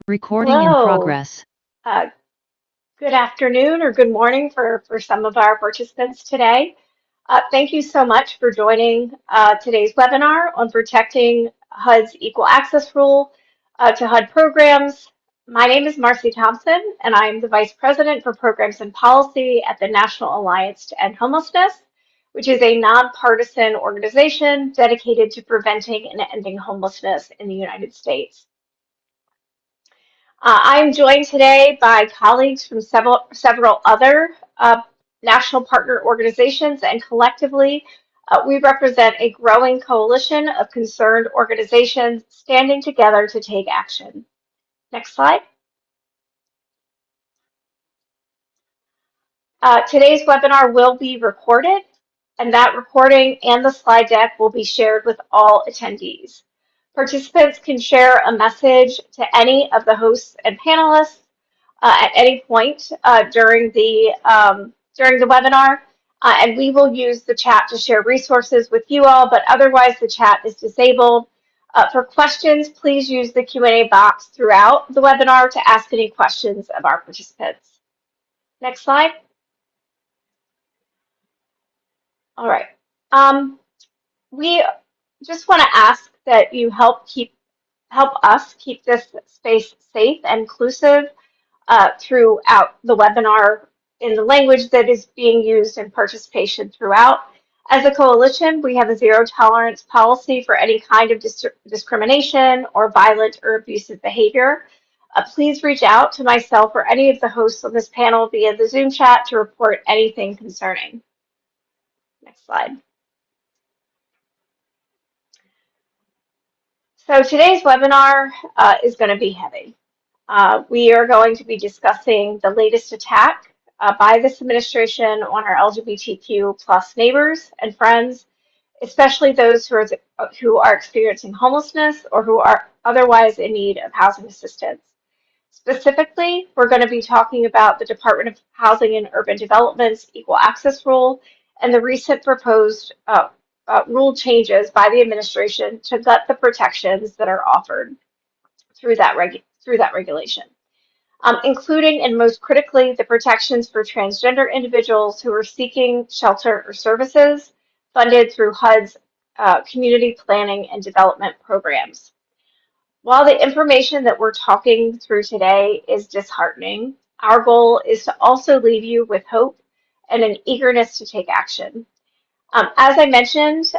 Recording in Hello. progress. Uh, Good afternoon or good morning for some of our participants today. Thank you so much for joining today's webinar on protecting HUD's equal access rule to HUD programs. My name is Marcy Thompson, and I am the Vice President for Programs and Policy at the National Alliance to End Homelessness, which is a nonpartisan organization dedicated to preventing and ending homelessness in the United States. I'm joined today by colleagues from several other national partner organizations, and collectively, we represent a growing coalition of concerned organizations standing together to take action. Next slide. Today's webinar will be recorded, and that recording and the slide deck will be shared with all attendees. Participants can share a message to any of the hosts and panelists at any point during the webinar, and we will use the chat to share resources with you all, but otherwise the chat is disabled. For questions, please use the Q&A box throughout the webinar to ask any questions of our participants. Next slide. All right. We just want to ask that you help us keep this space safe and inclusive throughout the webinar in the language that is being used and participation throughout. As a coalition, we have a zero tolerance policy for any kind of discrimination or violent or abusive behavior. Please reach out to myself or any of the hosts on this panel via the Zoom chat to report anything concerning. Next slide. So today's webinar is going to be heavy. We are going to be discussing the latest attack by this administration on our LGBTQ plus neighbors and friends, especially those who are experiencing homelessness or who are otherwise in need of housing assistance. Specifically, we're going to be talking about the Department of Housing and Urban Development's Equal Access Rule and the recent proposed rule changes by the administration to gut the protections that are offered through that regulation, including and most critically the protections for transgender individuals who are seeking shelter or services funded through HUD's community planning and development programs. While the information that we're talking through today is disheartening, our goal is to also leave you with hope and an eagerness to take action. As I mentioned,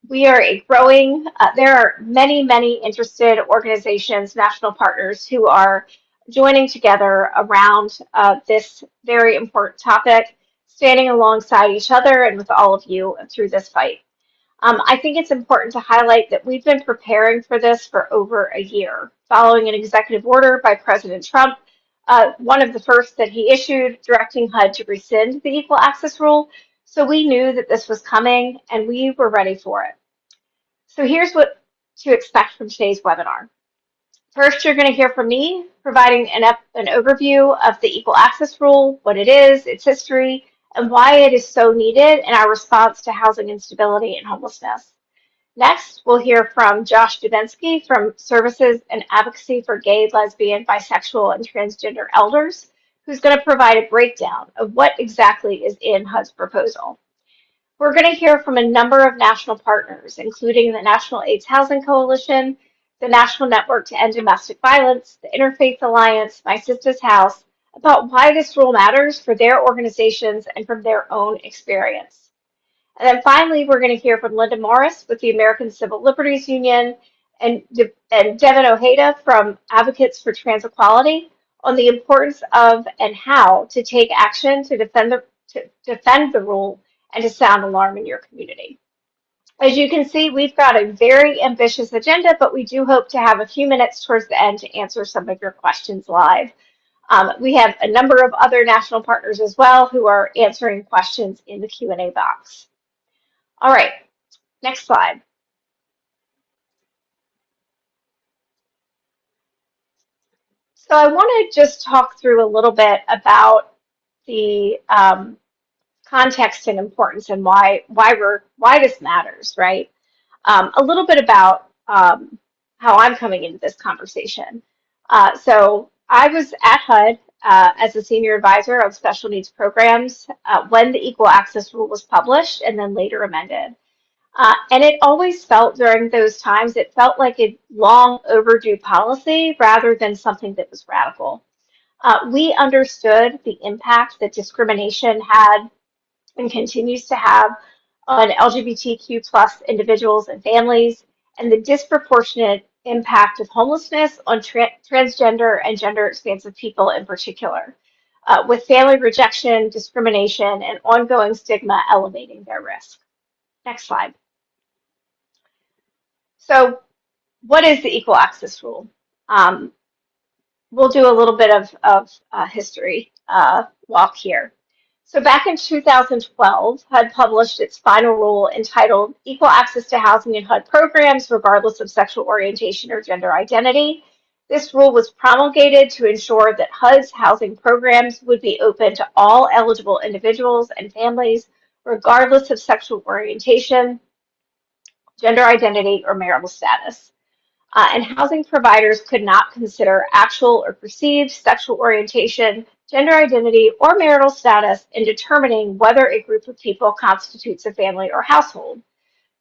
we are a growing, there are many, many interested organizations, national partners who are joining together around this very important topic, standing alongside each other and with all of you through this fight. I think it's important to highlight that we've been preparing for this for over a year, following an executive order by President Trump, one of the first that he issued, directing HUD to rescind the Equal Access Rule. So we knew that this was coming and we were ready for it. So here's what to expect from today's webinar. First, you're going to hear from me, providing an overview of the Equal Access Rule, what it is, its history, and why it is so needed in our response to housing instability and homelessness. Next, we'll hear from Josh Dubinsky from Services and Advocacy for Gay, Lesbian, Bisexual, and Transgender Elders, who's going to provide a breakdown of what exactly is in HUD's proposal. We're going to hear from a number of national partners, including the National AIDS Housing Coalition, the National Network to End Domestic Violence, the Interfaith Alliance, My Sister's House, about why this rule matters for their organizations and from their own experience. And then finally, we're going to hear from Linda Morris with the American Civil Liberties Union and Devin Ojeda from Advocates for Trans Equality on the importance of and how to take action to defend the rule and to sound alarm in your community. As you can see, we've got a very ambitious agenda, but we do hope to have a few minutes towards the end to answer some of your questions live. We have a number of other national partners as well who are answering questions in the Q&A box. All right, next slide. So I want to just talk through a little bit about the context and importance and why this matters, right? A little bit about how I'm coming into this conversation. So I was at HUD as a senior advisor of special needs programs when the Equal Access Rule was published and then later amended. And it always felt during those times, it felt like a long overdue policy rather than something that was radical. We understood the impact that discrimination had and continues to have on LGBTQ plus individuals and families, and the disproportionate impact of homelessness on transgender and gender expansive people in particular, with family rejection, discrimination, and ongoing stigma elevating their risk. Next slide. So, what is the Equal Access Rule? Um, we'll do a little bit of history walk here. So back in 2012, HUD published its final rule entitled Equal Access to Housing in HUD Programs, regardless of sexual orientation or gender identity. This rule was promulgated to ensure that HUD's housing programs would be open to all eligible individuals and families, regardless of sexual orientation, gender identity, or marital status. And housing providers could not consider actual or perceived sexual orientation, gender identity, or marital status in determining whether a group of people constitutes a family or household.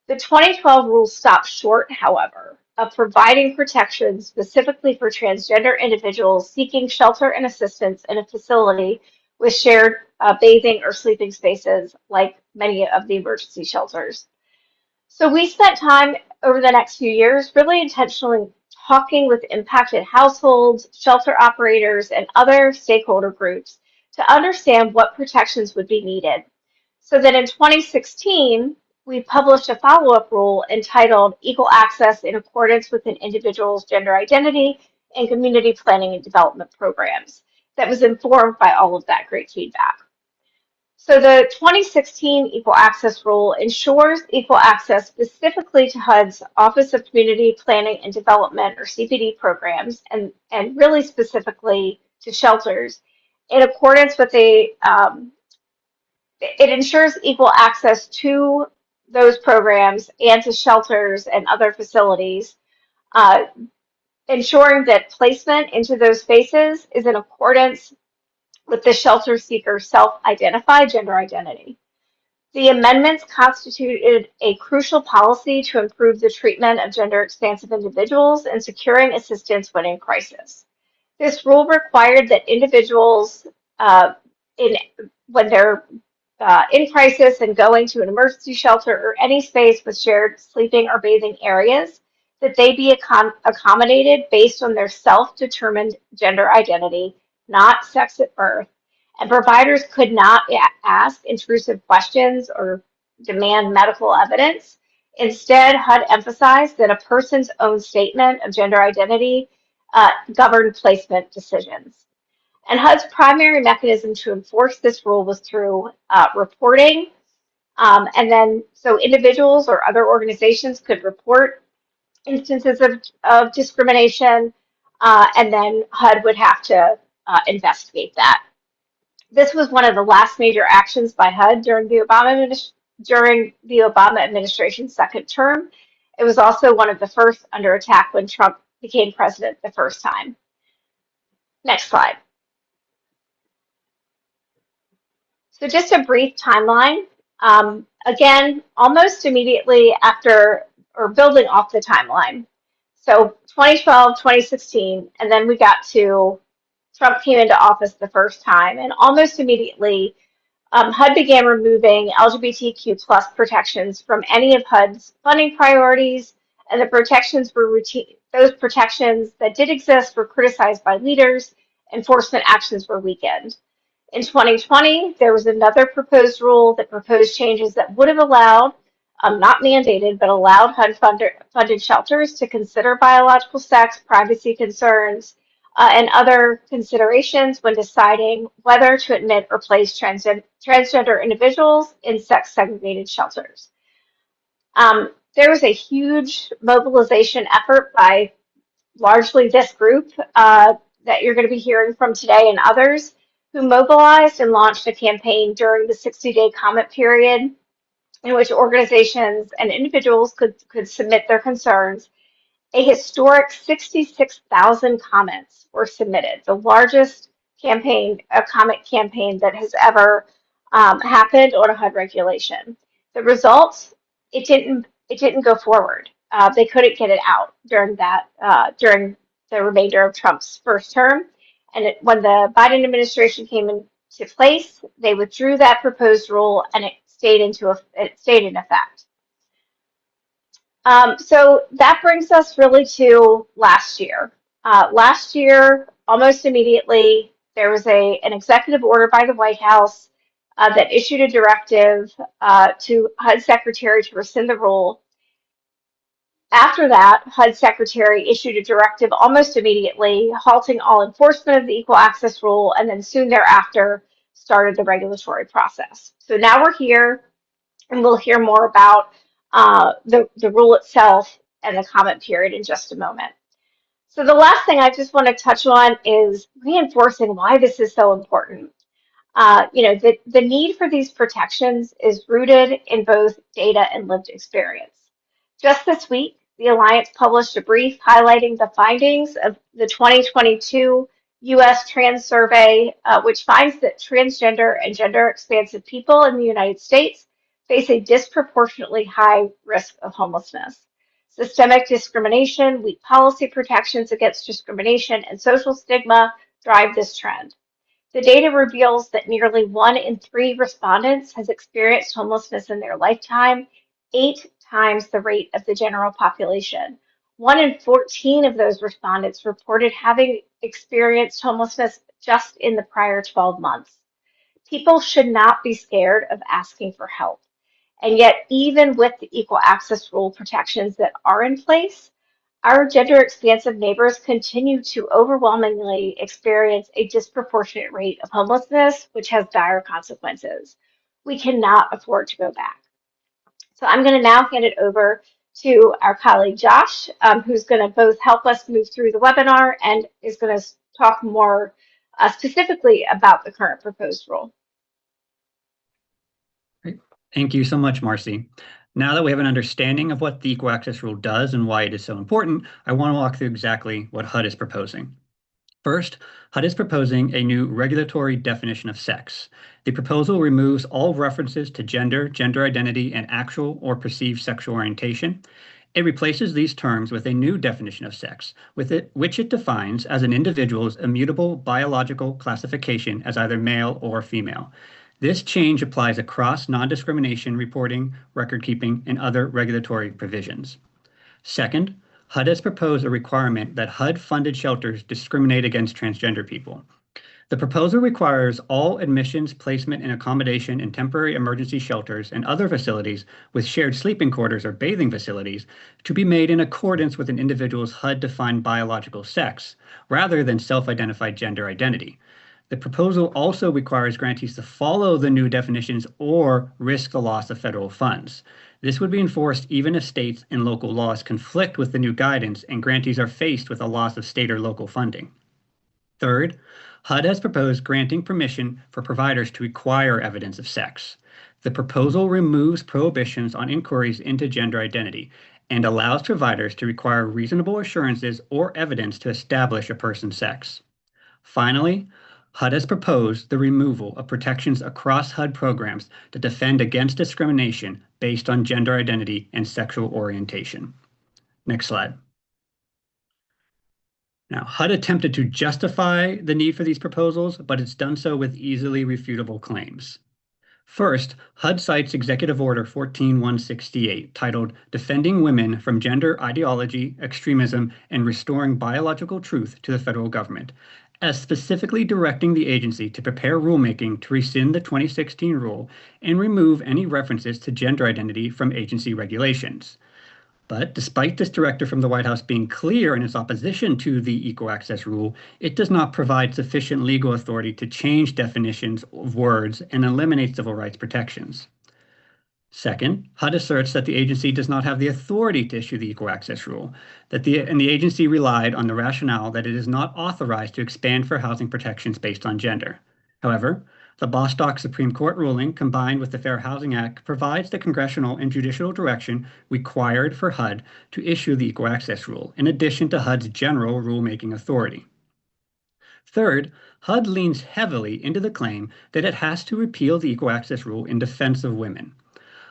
The 2012 rule stopped short, however, of providing protection specifically for transgender individuals seeking shelter and assistance in a facility with shared bathing or sleeping spaces like many of the emergency shelters. So we spent time over the next few years really intentionally talking with impacted households, shelter operators, and other stakeholder groups to understand what protections would be needed. So that in 2016, we published a follow-up rule entitled Equal Access in Accordance with an Individual's Gender Identity and Community Planning and Development Programs that was informed by all of that great feedback. So the 2016 Equal Access Rule ensures equal access specifically to HUD's Office of Community Planning and Development, or CPD programs, and really specifically to shelters. In accordance with it ensures equal access to those programs and to shelters and other facilities, uh, ensuring that placement into those spaces is in accordance with the shelter seeker's self-identified gender identity. The amendments constituted a crucial policy to improve the treatment of gender expansive individuals and securing assistance when in crisis. This rule required that individuals, in when they're in crisis and going to an emergency shelter or any space with shared sleeping or bathing areas, that they be accommodated based on their self-determined gender identity, not sex at birth, and providers could not ask intrusive questions or demand medical evidence. Instead, HUD emphasized that a person's own statement of gender identity governed placement decisions. And HUD's primary mechanism to enforce this rule was through reporting. And then, so individuals or other organizations could report instances of discrimination, and then HUD would have to investigate that. This was one of the last major actions by HUD during the Obama administration's second term. It was also one of the first under attack when Trump became president the first time. Next slide. So just a brief timeline. Again, almost immediately after, or building off the timeline. So 2012, 2016, and then we got to Trump came into office the first time, and almost immediately, HUD began removing LGBTQ plus protections from any of HUD's funding priorities, and the protections were routine. Those protections that did exist were criticized by leaders. Enforcement actions were weakened. In 2020, there was another proposed rule that proposed changes that would have allowed, not mandated, but allowed HUD-funded shelters to consider biological sex, privacy concerns, and other considerations when deciding whether to admit or place transgender individuals in sex-segregated shelters. There was a huge mobilization effort by largely this group that you're going to be hearing from today and others, who mobilized and launched a campaign during the 60-day comment period in which organizations and individuals could submit their concerns. A historic 66,000 comments were submitted, the largest comment campaign that has ever happened on a HUD regulation. The result, it didn't go forward. They couldn't get it out during the remainder of Trump's first term. And when the Biden administration came into place, they withdrew that proposed rule, and it stayed in effect. So that brings us really to last year. Last year, almost immediately, there was an executive order by the White House that issued a directive to HUD Secretary to rescind the rule. After that, HUD Secretary issued a directive almost immediately, halting all enforcement of the Equal Access Rule, and then soon thereafter started the regulatory process. So now we're here, and we'll hear more about the rule itself and the comment period in just a moment. So the last thing I just want to touch on is reinforcing why this is so important. The need for these protections is rooted in both data and lived experience. Just this week, the Alliance published a brief highlighting the findings of the 2022 U.S. Trans Survey, which finds that transgender and gender expansive people in the United States face a disproportionately high risk of homelessness. Systemic discrimination, weak policy protections against discrimination, and social stigma drive this trend. The data reveals that nearly 1 in 3 respondents has experienced homelessness in their lifetime, 8 times the rate of the general population. 1 in 14 of those respondents reported having experienced homelessness just in the prior 12 months. People should not be scared of asking for help. And yet, even with the equal access rule protections that are in place, our gender expansive neighbors continue to overwhelmingly experience a disproportionate rate of homelessness, which has dire consequences. We cannot afford to go back. So I'm going to now hand it over to our colleague Josh, who's going to both help us move through the webinar and is going to talk more specifically about the current proposed rule. Great. Thank you so much, Marcy. Now that we have an understanding of what the Equal Access Rule does and why it is so important, I want to walk through exactly what HUD is proposing. First, HUD is proposing a new regulatory definition of sex. The proposal removes all references to gender, gender identity, and actual or perceived sexual orientation. It replaces these terms with a new definition of sex, which it defines as an individual's immutable biological classification as either male or female. This change applies across non-discrimination reporting, record-keeping, and other regulatory provisions. Second, HUD has proposed a requirement that HUD-funded shelters discriminate against transgender people. The proposal requires all admissions, placement, and accommodation in temporary emergency shelters and other facilities with shared sleeping quarters or bathing facilities to be made in accordance with an individual's HUD-defined biological sex, rather than self-identified gender identity. The proposal also requires grantees to follow the new definitions or risk the loss of federal funds. This would be enforced even if states and local laws conflict with the new guidance and grantees are faced with a loss of state or local funding. Third, HUD has proposed granting permission for providers to require evidence of sex. The proposal removes prohibitions on inquiries into gender identity and allows providers to require reasonable assurances or evidence to establish a person's sex. Finally, HUD has proposed the removal of protections across HUD programs to defend against discrimination based on gender identity and sexual orientation. Next slide. Now, HUD attempted to justify the need for these proposals, but it's done so with easily refutable claims. First, HUD cites Executive Order 14168, titled Defending Women from Gender Ideology, Extremism, and Restoring Biological Truth to the Federal Government, as specifically directing the agency to prepare rulemaking to rescind the 2016 rule and remove any references to gender identity from agency regulations. But despite this directive from the White House being clear in its opposition to the Equal Access Rule, it does not provide sufficient legal authority to change definitions of words and eliminate civil rights protections. Second, HUD asserts that the agency does not have the authority to issue the Equal Access Rule, and the agency relied on the rationale that it is not authorized to expand for housing protections based on gender. However, The Bostock Supreme Court ruling, combined with the Fair Housing Act, provides the congressional and judicial direction required for HUD to issue the Equal Access Rule, in addition to HUD's general rulemaking authority. Third, HUD leans heavily into the claim that it has to repeal the Equal Access Rule in defense of women.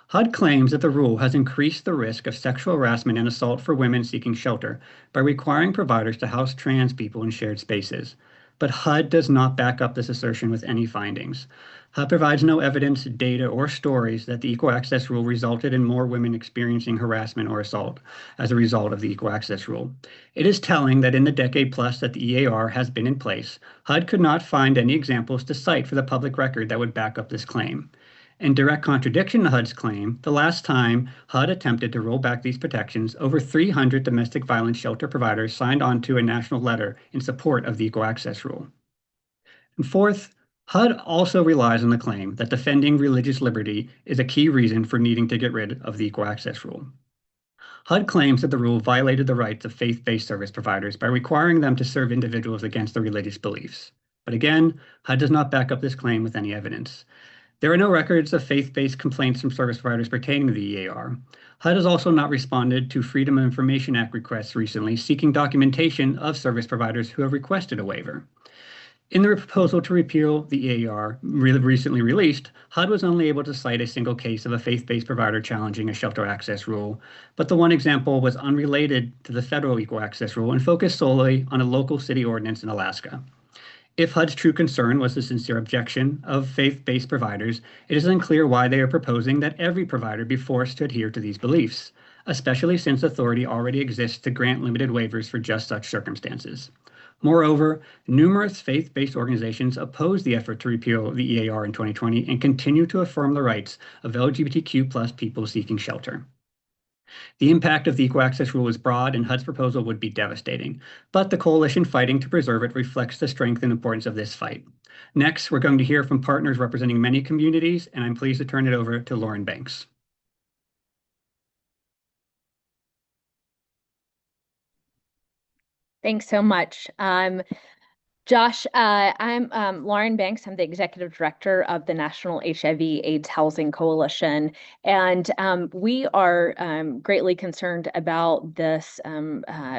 HUD claims that the rule has increased the risk of sexual harassment and assault for women seeking shelter by requiring providers to house trans people in shared spaces. But HUD does not back up this assertion with any findings. HUD provides no evidence, data, or stories that the Equal Access Rule resulted in more women experiencing harassment or assault as a result of the Equal Access Rule. It is telling that in the decade plus that the EAR has been in place, HUD could not find any examples to cite for the public record that would back up this claim. In direct contradiction to HUD's claim, the last time HUD attempted to roll back these protections, over 300 domestic violence shelter providers signed on to a national letter in support of the Equal Access Rule. And fourth, HUD also relies on the claim that defending religious liberty is a key reason for needing to get rid of the Equal Access Rule. HUD claims that the rule violated the rights of faith-based service providers by requiring them to serve individuals against their religious beliefs. But again, HUD does not back up this claim with any evidence. There are no records of faith-based complaints from service providers pertaining to the EAR. HUD has also not responded to Freedom of Information Act requests recently seeking documentation of service providers who have requested a waiver. In the proposal to repeal the EAR recently released, HUD was only able to cite a single case of a faith-based provider challenging a shelter access rule, but the one example was unrelated to the federal Equal Access Rule and focused solely on a local city ordinance in Alaska. If HUD's true concern was the sincere objection of faith-based providers, it is unclear why they are proposing that every provider be forced to adhere to these beliefs, especially since authority already exists to grant limited waivers for just such circumstances. Moreover, numerous faith-based organizations opposed the effort to repeal the EAR in 2020 and continue to affirm the rights of LGBTQ+ people seeking shelter. The impact of the Equal Access Rule is broad, and HUD's proposal would be devastating, but the coalition fighting to preserve it reflects the strength and importance of this fight. Next, we're going to hear from partners representing many communities, and I'm pleased to turn it over to Lauren Banks. Thanks so much. Josh, I'm Lauren Banks. I'm the Executive Director of the National HIV/AIDS Housing Coalition, and we are greatly concerned about this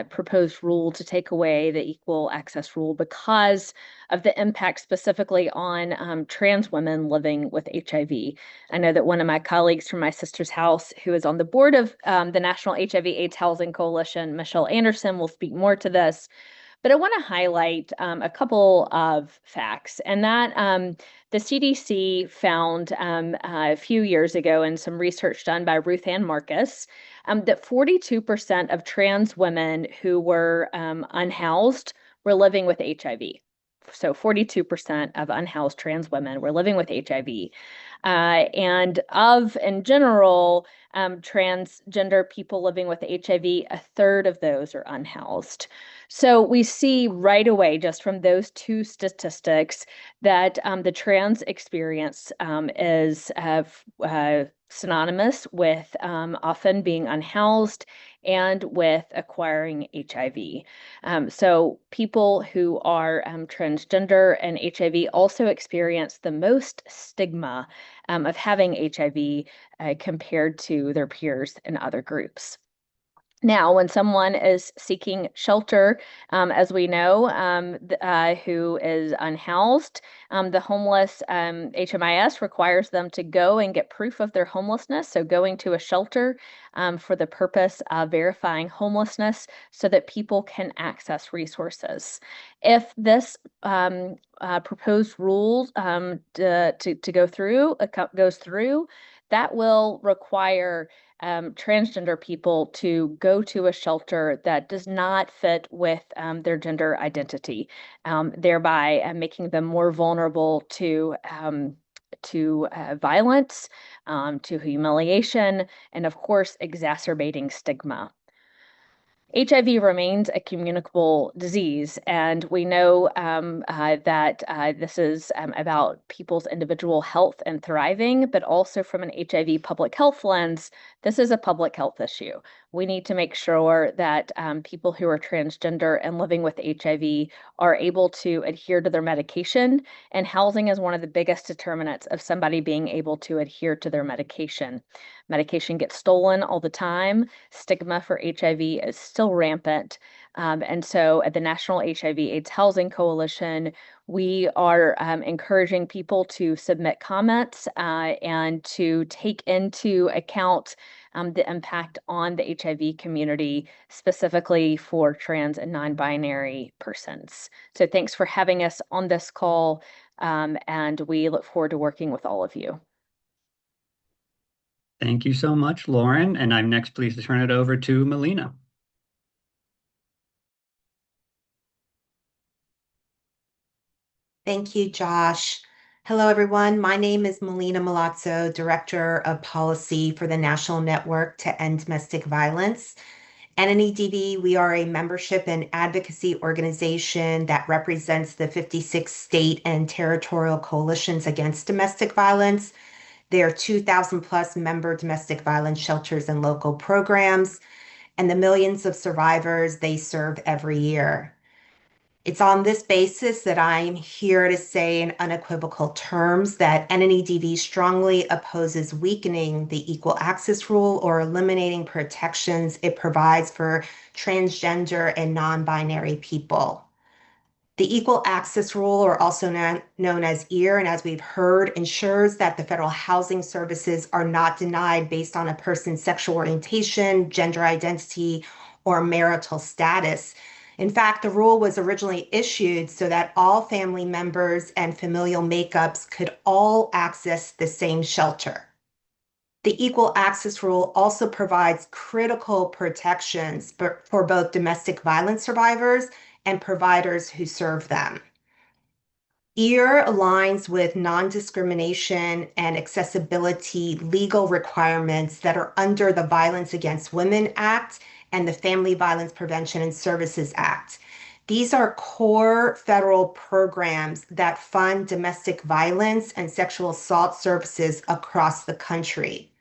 proposed rule to take away the Equal Access Rule because of the impact specifically on trans women living with HIV. I know that one of my colleagues from my sister's house, who is on the board of the National HIV/AIDS Housing Coalition, Michelle Anderson, will speak more to this. But I want to highlight a couple of facts, and that the CDC found a few years ago in some research done by Ruth Ann Marcus that 42% of trans women who were unhoused were living with HIV. So 42% of unhoused trans women were living with HIV. And in general, transgender people living with HIV, a third of those are unhoused. So we see right away, just from those two statistics, that the trans experience is synonymous with often being unhoused and with acquiring HIV. So people who are transgender and HIV also experience the most stigma of having HIV compared to their peers in other groups. Now, when someone is seeking shelter, as we know, who is unhoused, the homeless HMIS requires them to go and get proof of their homelessness. So going to a shelter for the purpose of verifying homelessness so that people can access resources. If this proposed rule to go through goes through, that will require transgender people to go to a shelter that does not fit with their gender identity, thereby making them more vulnerable to violence, to humiliation, and of course, exacerbating stigma. HIV remains a communicable disease, and we know that this is about people's individual health and thriving, but also from an HIV public health lens, this is a public health issue. We need to make sure that people who are transgender and living with HIV are able to adhere to their medication, and housing is one of the biggest determinants of somebody being able to adhere to their medication. Medication gets stolen all the time. Stigma for HIV is still rampant. And so at the National HIV/AIDS Housing Coalition, we are encouraging people to submit comments and to take into account the impact on the HIV community, specifically for trans and non-binary persons. So thanks for having us on this call, and we look forward to working with all of you. Thank you so much, Lauren. And I'm next pleased to turn it over to Melina. Thank you, Josh. Hello, everyone. My name is Melina Milazzo, Director of Policy for the National Network to End Domestic Violence. NNEDV, we are a membership and advocacy organization that represents the 56 state and territorial coalitions against domestic violence. There are 2,000 plus member domestic violence shelters and local programs, and the millions of survivors they serve every year. It's on this basis that I'm here to say in unequivocal terms that NNEDV strongly opposes weakening the equal access rule or eliminating protections it provides for transgender and non-binary people. The Equal Access Rule, or also known as EAR, and as we've heard, ensures that the federal housing services are not denied based on a person's sexual orientation, gender identity, or marital status. In fact, the rule was originally issued so that all family members and familial makeups could all access the same shelter. The Equal Access Rule also provides critical protections for both domestic violence survivors and providers who serve them. EAR aligns with non-discrimination and accessibility legal requirements that are under the Violence Against Women Act and the Family Violence Prevention and Services Act. These are core federal programs that fund domestic violence and sexual assault services across the country.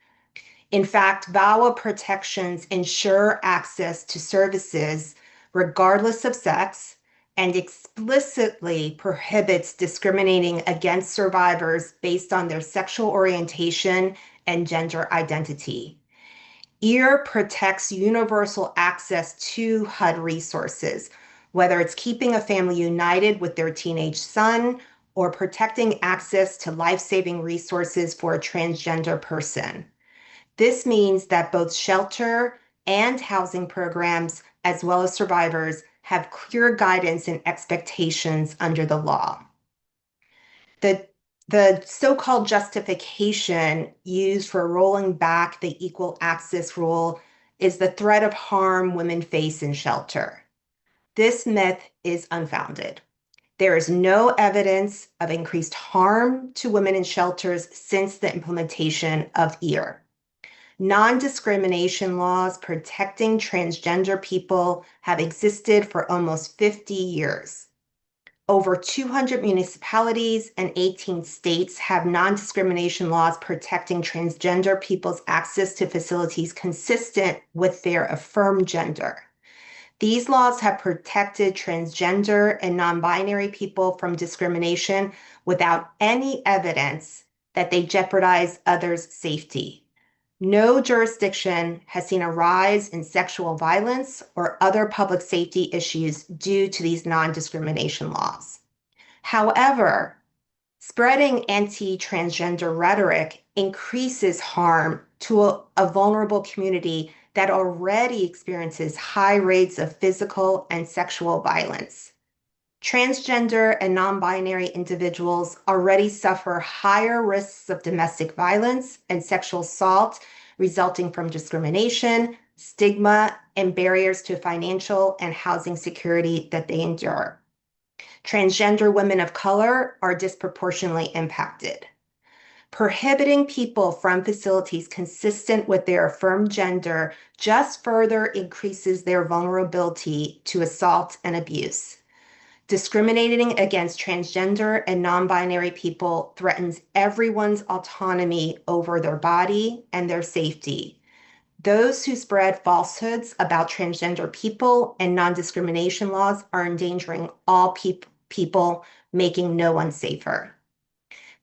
In fact, VAWA protections ensure access to services regardless of sex and explicitly prohibits discriminating against survivors based on their sexual orientation and gender identity. EAR protects universal access to HUD resources, whether it's keeping a family united with their teenage son or protecting access to life-saving resources for a transgender person. This means that both shelter and housing programs, as well as survivors, have clear guidance and expectations under the law. The so-called justification used for rolling back the Equal Access Rule is the threat of harm women face in shelter. This myth is unfounded. There is no evidence of increased harm to women in shelters since the implementation of EAR. Non-discrimination laws protecting transgender people have existed for almost 50 years. Over 200 municipalities and 18 states have non-discrimination laws protecting transgender people's access to facilities consistent with their affirmed gender. These laws have protected transgender and non-binary people from discrimination without any evidence that they jeopardize others' safety. No jurisdiction has seen a rise in sexual violence or other public safety issues due to these non-discrimination laws. However, spreading anti-transgender rhetoric increases harm to a vulnerable community that already experiences high rates of physical and sexual violence. Transgender and non-binary individuals already suffer higher risks of domestic violence and sexual assault resulting from discrimination, stigma, and barriers to financial and housing security that they endure. Transgender women of color are disproportionately impacted. Prohibiting people from facilities consistent with their affirmed gender just further increases their vulnerability to assault and abuse. Discriminating against transgender and non-binary people threatens everyone's autonomy over their body and their safety. Those who spread falsehoods about transgender people and non-discrimination laws are endangering all people, making no one safer.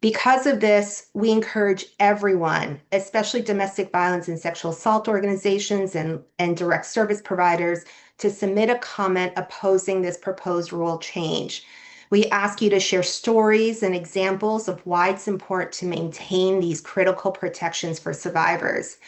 Because of this, we encourage everyone, especially domestic violence and sexual assault organizations and direct service providers, to submit a comment opposing this proposed rule change. We ask you to share stories and examples of why it's important to maintain these critical protections for survivors.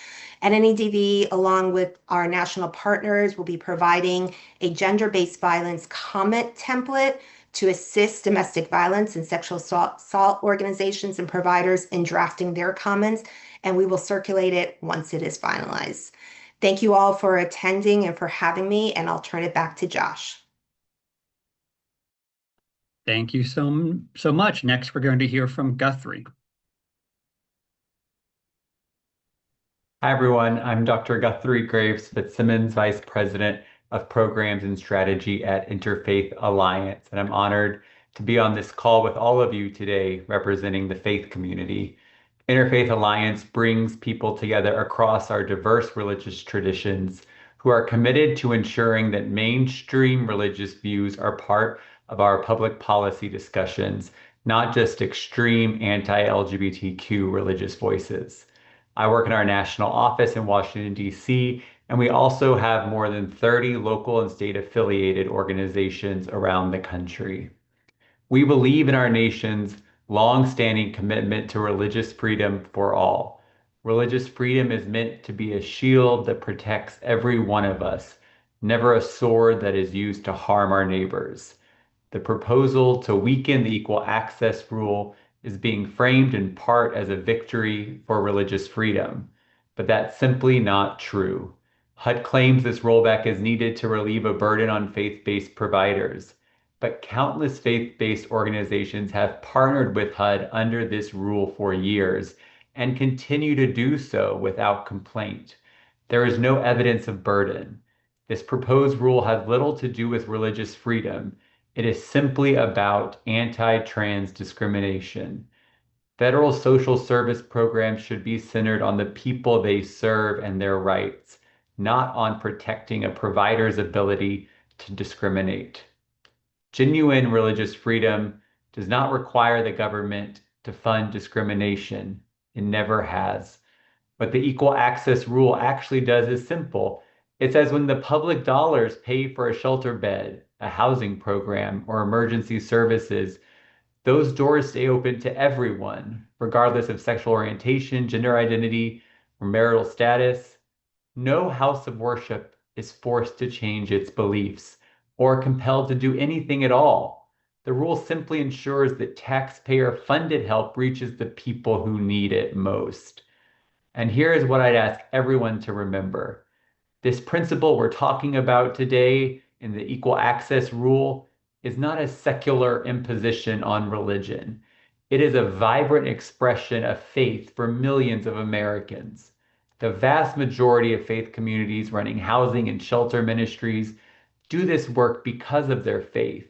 At NEDV, along with our national partners, will be providing a gender-based violence comment template to assist domestic violence and sexual assault organizations and providers in drafting their comments, and we will circulate it once it is finalized. Thank you all for attending and for having me, and I'll turn it back to Josh. Thank you so much. Next, we're going to hear from Guthrie. Hi, everyone. I'm Dr. Guthrie Graves Fitzsimmons, Vice President of Programs and Strategy at Interfaith Alliance, and I'm honored to be on this call with all of you today representing the faith community. Interfaith Alliance brings people together across our diverse religious traditions who are committed to ensuring that mainstream religious views are part of our public policy discussions, not just extreme anti-LGBTQ religious voices. I work in our national office in Washington, D.C., and we also have more than 30 local and state affiliated organizations around the country. We believe in our nation's long-standing commitment to religious freedom for all. Religious freedom is meant to be a shield that protects every one of us, never a sword that is used to harm our neighbors. The proposal to weaken the equal access rule is being framed in part as a victory for religious freedom, but that's simply not true. HUD claims this rollback is needed to relieve a burden on faith-based providers, but countless faith-based organizations have partnered with HUD under this rule for years and continue to do so without complaint. There is no evidence of burden. This proposed rule has little to do with religious freedom. It is simply about anti-trans discrimination. Federal social service programs should be centered on the people they serve and their rights, not on protecting a provider's ability to discriminate. Genuine religious freedom does not require the government to fund discrimination. It never has. What the equal access rule actually does is simple. It says when the public dollars pay for a shelter bed, a housing program, or emergency services, those doors stay open to everyone, regardless of sexual orientation, gender identity, or marital status. No house of worship is forced to change its beliefs or compelled to do anything at all. The rule simply ensures that taxpayer-funded help reaches the people who need it most. And here is what I'd ask everyone to remember. This principle we're talking about today in the equal access rule is not a secular imposition on religion. It is a vibrant expression of faith for millions of Americans. The vast majority of faith communities running housing and shelter ministries do this work because of their faith.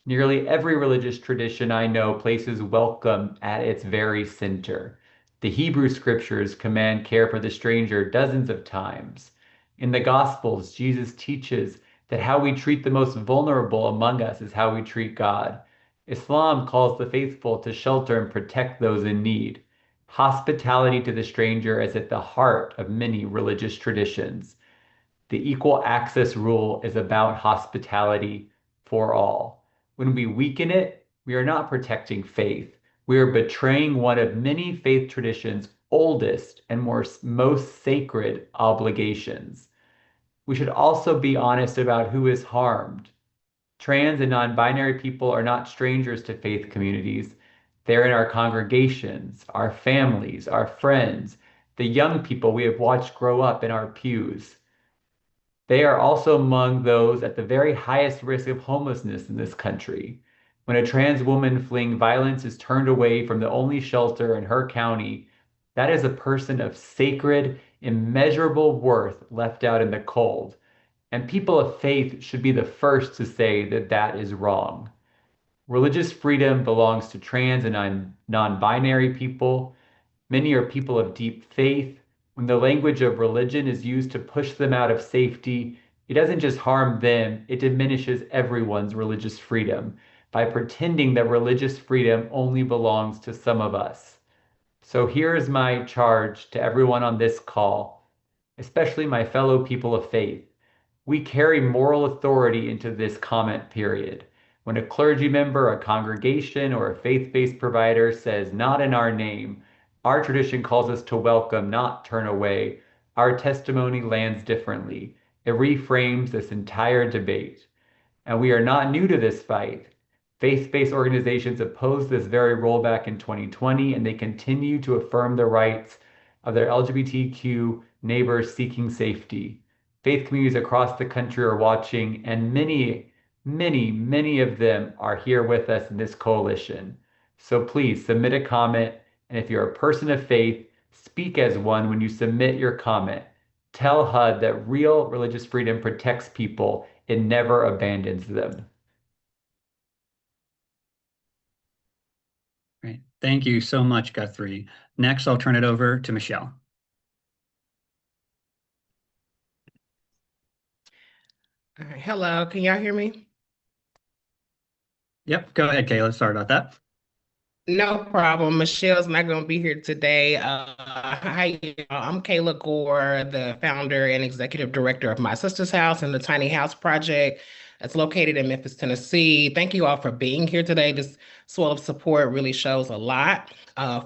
Nearly every religious tradition I know places welcome at its very center. The Hebrew scriptures command care for the stranger dozens of times. In the Gospels, Jesus teaches that how we treat the most vulnerable among us is how we treat God. Islam calls the faithful to shelter and protect those in need. Hospitality to the stranger is at the heart of many religious traditions. The equal access rule is about hospitality for all. When we weaken it, we are not protecting faith. We are betraying one of many faith traditions' oldest and most sacred obligations. We should also be honest about who is harmed. Trans and non-binary people are not strangers to faith communities. They're in our congregations, our families, our friends, the young people we have watched grow up in our pews. They are also among those at the very highest risk of homelessness in this country. When a trans woman fleeing violence is turned away from the only shelter in her county, that is a person of sacred, immeasurable worth left out in the cold. And people of faith should be the first to say that that is wrong. Religious freedom belongs to trans and non-binary people. Many are people of deep faith. When the language of religion is used to push them out of safety, it doesn't just harm them, it diminishes everyone's religious freedom by pretending that religious freedom only belongs to some of us. So here is my charge to everyone on this call, especially my fellow people of faith. We carry moral authority into this comment period. When a clergy member, a congregation, or a faith-based provider says, "Not in our name," our tradition calls us to welcome, not turn away. Our testimony lands differently. It reframes this entire debate. And we are not new to this fight. Faith-based organizations opposed this very rollback in 2020, and they continue to affirm the rights of their LGBTQ neighbors seeking safety. Faith communities across the country are watching, and many of them are here with us in this coalition. So please submit a comment, and if you're a person of faith, speak as one when you submit your comment. Tell HUD that real religious freedom protects people, it never abandons them. Great. Thank you so much, Guthrie. Next, I'll turn it over to Michelle. All right, hello, can y'all hear me? Yep, go ahead, Kayla. Sorry about that. No problem. Michelle's not going to be here today. Hi, I'm Kayla Gore, the founder and executive director of My Sister's House and the Tiny House Project. That's located in Memphis, Tennessee. Thank you all for being here today. This swell of support really shows a lot.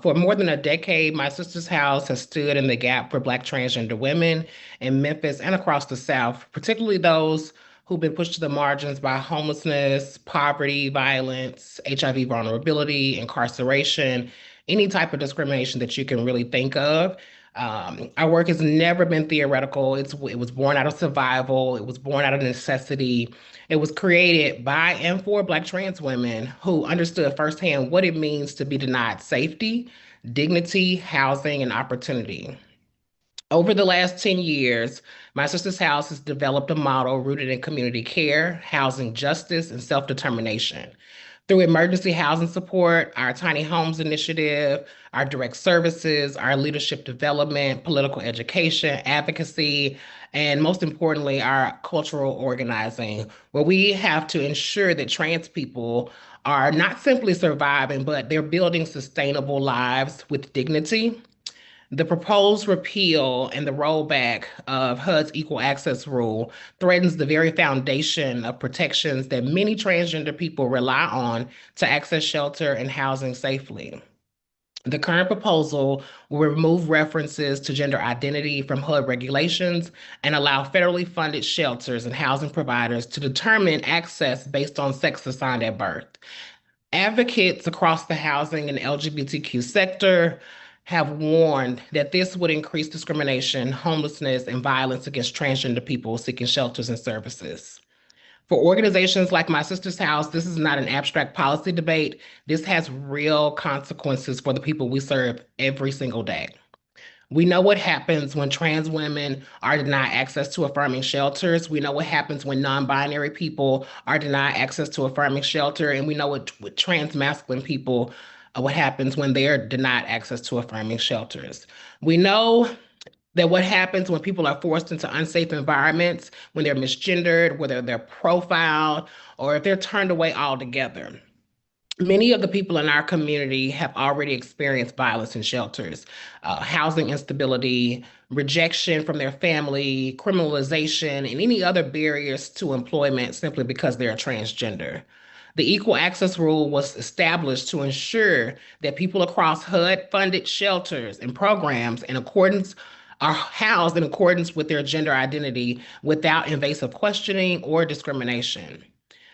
For more than a decade, My Sister's House has stood in the gap for Black transgender women in Memphis and across the South, particularly those who've been pushed to the margins by homelessness, poverty, violence, HIV vulnerability, incarceration, any type of discrimination that you can really think of. Our work has never been theoretical. It was born out of survival. It was born out of necessity. It was created by and for Black trans women who understood firsthand what it means to be denied safety, dignity, housing, and opportunity. Over the last 10 years, My Sister's House has developed a model rooted in community care, housing justice, and self-determination. Through emergency housing support, our Tiny Homes initiative, our direct services, our leadership development, political education, advocacy, and most importantly, our cultural organizing, where we have to ensure that trans people are not simply surviving, but they're building sustainable lives with dignity. The proposed repeal and the rollback of HUD's equal access rule threatens the very foundation of protections that many transgender people rely on to access shelter and housing safely. The current proposal will remove references to gender identity from HUD regulations and allow federally funded shelters and housing providers to determine access based on sex assigned at birth. Advocates across the housing and LGBTQ sector have warned that this would increase discrimination, homelessness, and violence against transgender people seeking shelters and services. For organizations like My Sister's House, this is not an abstract policy debate. This has real consequences for the people we serve every single day. We know what happens when trans women are denied access to affirming shelters. We know what happens when non-binary people are denied access to affirming shelter. And we know what trans masculine people what happens when they're denied access to affirming shelters. We know that what happens when people are forced into unsafe environments, when they're misgendered, whether they're profiled, or if they're turned away altogether. Many of the people in our community have already experienced violence in shelters, housing instability, rejection from their family, criminalization, and any other barriers to employment simply because they're transgender. The Equal Access Rule was established to ensure that people across HUD-funded shelters and programs are housed in accordance with their gender identity without invasive questioning or discrimination.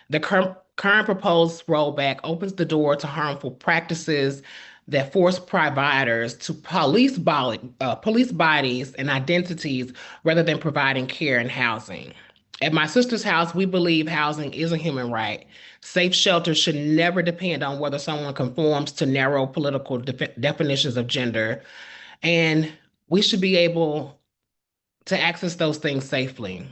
The current proposed rollback opens the door to harmful practices that force providers to police bodies and identities rather than providing care and housing. At my sister's house, we believe housing is a human right. Safe shelter should never depend on whether someone conforms to narrow political definitions of gender. And we should be able to access those things safely.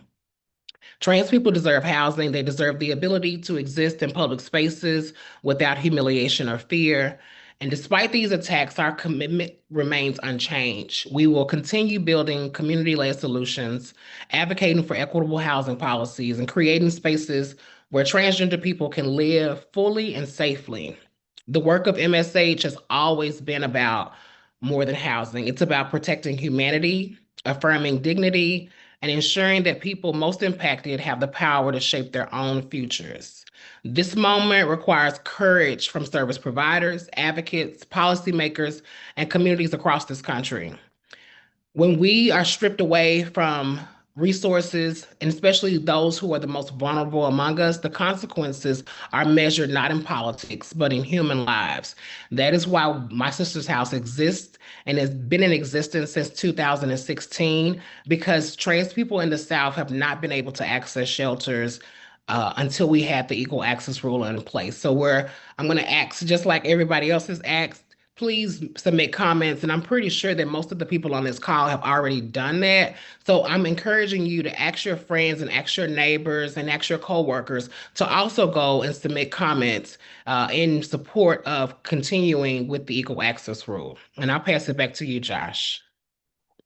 Trans people deserve housing. They deserve the ability to exist in public spaces without humiliation or fear. And despite these attacks, our commitment remains unchanged. We will continue building community-led solutions, advocating for equitable housing policies, and creating spaces where transgender people can live fully and safely. The work of MSH has always been about more than housing. It's about protecting humanity, affirming dignity, and ensuring that people most impacted have the power to shape their own futures. This moment requires courage from service providers, advocates, policymakers, and communities across this country. When we are stripped away from resources, and especially those who are the most vulnerable among us, the consequences are measured not in politics, but in human lives. That is why My Sister's House exists and has been in existence since 2016, because trans people in the South have not been able to access shelters until we had the equal access rule in place. So I'm going to ask, just like everybody else has asked, please submit comments. And I'm pretty sure that most of the people on this call have already done that. So I'm encouraging you to ask your friends and ask your neighbors and ask your coworkers to also go and submit comments in support of continuing with the equal access rule. And I'll pass it back to you, Josh.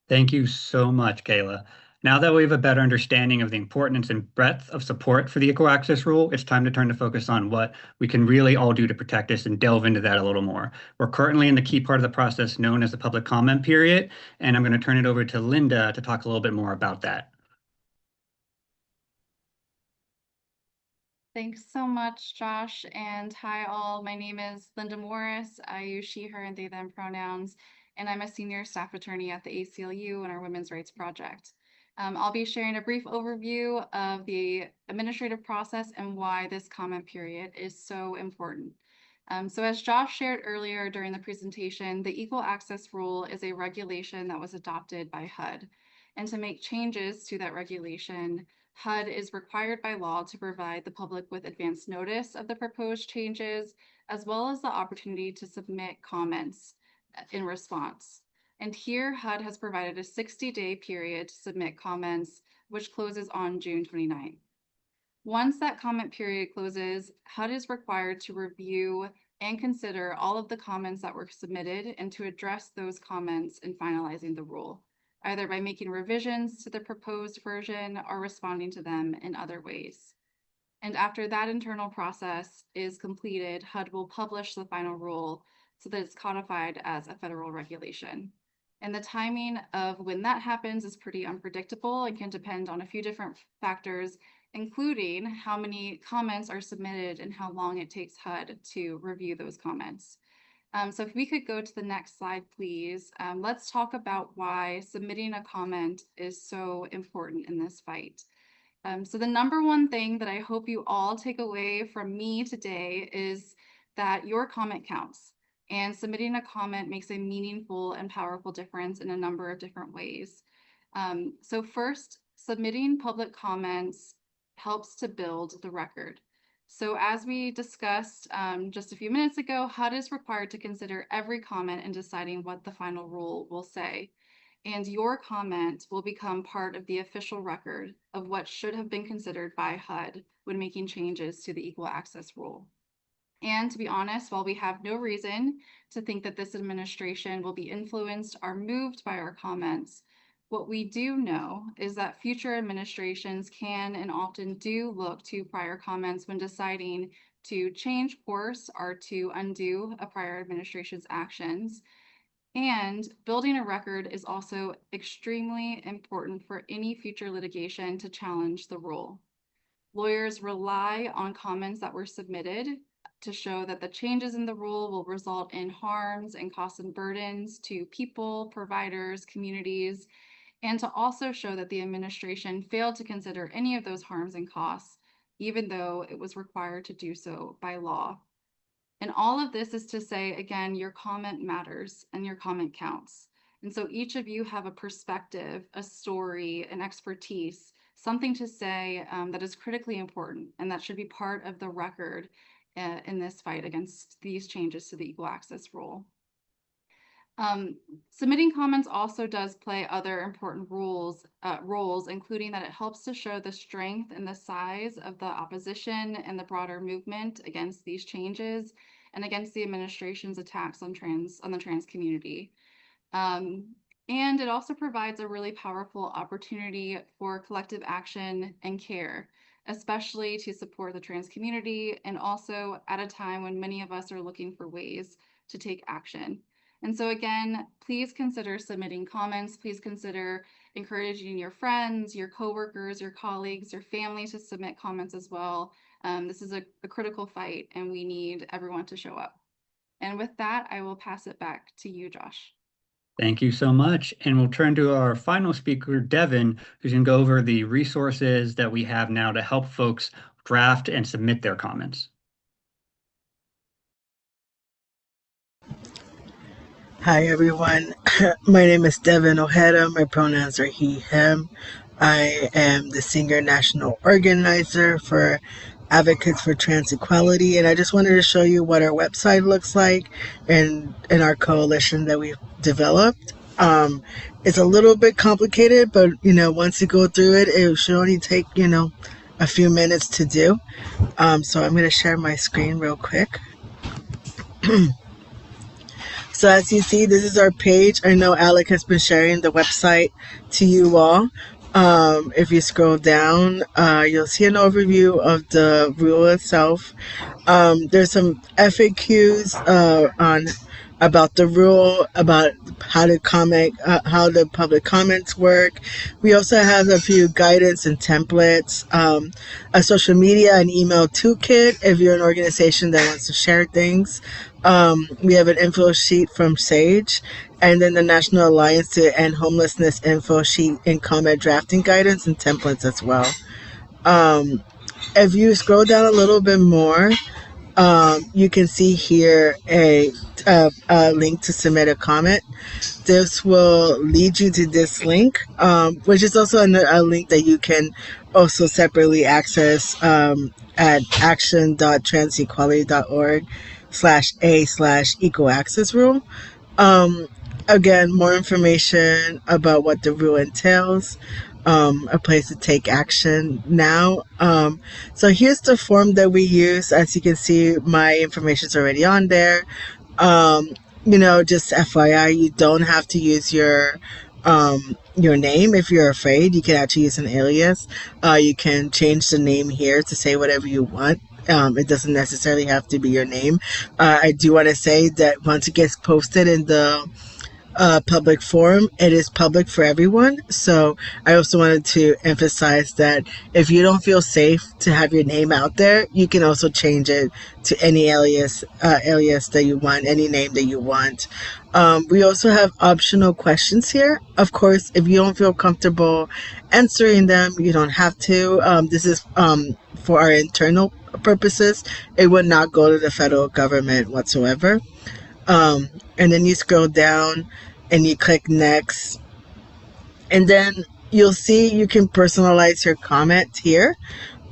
Thank you so much, Kayla. Now that we have a better understanding of the importance and breadth of support for the equal access rule, it's time to turn to focus on what we can really all do to protect us and delve into that a little more. We're currently in the key part of the process known as the public comment period, and I'm going to turn it over to Linda to talk a little bit more about that. Thanks so much, Josh, and hi all. My name is Linda Morris. I use she, her, and they, them pronouns, and I'm a senior staff attorney at the ACLU and our Women's Rights Project. I'll be sharing a brief overview of the administrative process and why this comment period is so important. So as Josh shared earlier during the presentation, the Equal Access Rule is a regulation that was adopted by HUD. And to make changes to that regulation, HUD is required by law to provide the public with advance notice of the proposed changes, as well as the opportunity to submit comments in response. And here, HUD has provided a 60-day period to submit comments, which closes on June 29th. Once that comment period closes, HUD is required to review and consider all of the comments that were submitted and to address those comments in finalizing the rule, either by making revisions to the proposed version or responding to them in other ways. And after that internal process is completed, HUD will publish the final rule so that it's codified as a federal regulation. And the timing of when that happens is pretty unpredictable and can depend on a few different factors, including how many comments are submitted and how long it takes HUD to review those comments. So if we could go to the next slide, please. Let's talk about why submitting a comment is so important in this fight. So the number one thing that I hope you all take away from me today is that your comment counts. And submitting a comment makes a meaningful and powerful difference in a number of different ways. So first, submitting public comments helps to build the record. So as we discussed just a few minutes ago, HUD is required to consider every comment in deciding what the final rule will say. And your comment will become part of the official record of what should have been considered by HUD when making changes to the Equal Access Rule. And to be honest, while we have no reason to think that this administration will be influenced or moved by our comments, what we do know is that future administrations can and often do look to prior comments when deciding to change course or to undo a prior administration's actions. And building a record is also extremely important for any future litigation to challenge the rule. Lawyers rely on comments that were submitted to show that the changes in the rule will result in harms and costs and burdens to people, providers, communities, and to also show that the administration failed to consider any of those harms and costs, even though it was required to do so by law. And all of this is to say, again, your comment matters and your comment counts. And so each of you have a perspective, a story, an expertise something to say that is critically important and that should be part of the record in this fight against these changes to the equal access rule. Submitting comments also does play other important roles, including that it helps to show the strength and the size of the opposition and the broader movement against these changes and against the administration's attacks on the trans community. And it also provides a really powerful opportunity for collective action and care, especially to support the trans community, and also at a time when many of us are looking for ways to take action. And so again, please consider submitting comments. Please consider encouraging your friends, your coworkers, your colleagues, your family to submit comments as well. This is a critical fight, and we need everyone to show up. And with that, I will pass it back to you, Josh. Thank you so much. And we'll turn to our final speaker, Devin, who's going to go over the resources that we have now to help folks draft and submit their comments. Hi, everyone. My name is Devin Ojeda. My pronouns are he, him. I am the senior national organizer for Advocates for Trans Equality, and I just wanted to show you what our website looks like and our coalition that we've developed. It's a little bit complicated, but once you go through it, it should only take a few minutes to do. So I'm going to share my screen real quick. So as you see, this is our page. I know Alec has been sharing the website to you all. If you scroll down, you'll see an overview of the rule itself. There's some FAQs on about the rule, about how to comment, how the public comments work. We also have a few guidance and templates, a social media and email toolkit if you're an organization that wants to share things. We have an info sheet from SAGE, and then the National Alliance to End Homelessness info sheet and comment drafting guidance and templates as well. If you scroll down a little bit more, you can see here a link to submit a comment. This will lead you to this link, which is also a link that you can also separately access at action.transequality.org/a/equal access rule. Again, more information about what the rule entails, a place to take action now. So here's the form that we use. As you can see, my information is already on there. Just FYI, you don't have to use your name if you're afraid. You can actually use an alias. You can change the name here to say whatever you want. It doesn't necessarily have to be your name. I do want to say that once it gets posted in the public forum, it is public for everyone. So I also wanted to emphasize that if you don't feel safe to have your name out there, you can also change it to any alias that you want, any name that you want. We also have optional questions here. Of course, if you don't feel comfortable answering them, you don't have to. This is for our internal purposes. It would not go to the federal government whatsoever. And then you scroll down and you click next, and then you'll see you can personalize your comment here.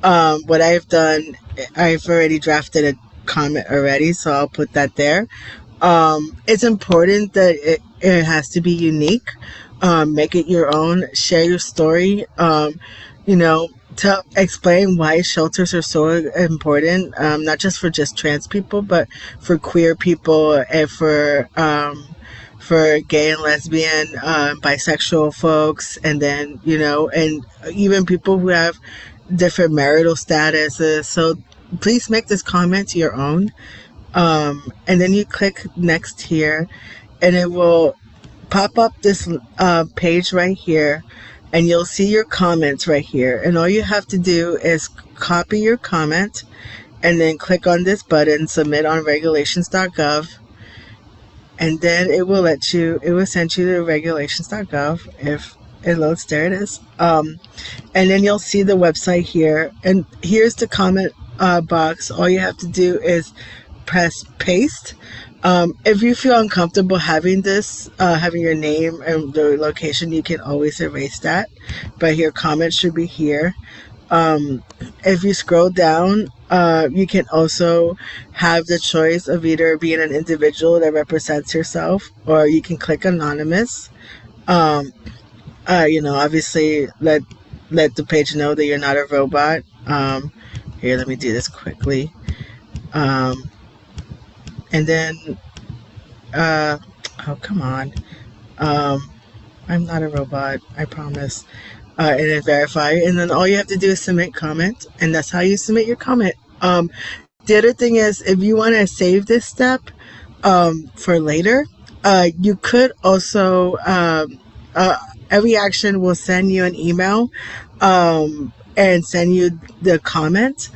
What I've done, I've already drafted a comment already, so I'll put that there. It's important that it has to be unique. Make it your own, share your story, to explain why shelters are so important, not just for trans people, but for queer people and for gay and lesbian, bisexual folks, and then, and even people who have different marital statuses. So please make this comment your own. And then you click next here, and it will pop up this page right here. And you'll see your comments right here. And all you have to do is copy your comment and then click on this button, submit on regulations.gov. And then it will send you to regulations.gov if it loads. There it is. And then you'll see the website here. And here's the comment box. All you have to do is press paste. If you feel uncomfortable having this, having your name and the location, you can always erase that. But your comment should be here. If you scroll down, you can also have the choice of either being an individual that represents yourself, or you can click anonymous. Obviously let the page know that you're not a robot. Here, let me do this quickly. And then, oh, come on. I'm not a robot, I promise. And then verify. And then all you have to do is submit comment. And that's how you submit your comment. The other thing is, if you want to save this step for later, you could also, every action will send you an email and send you the comment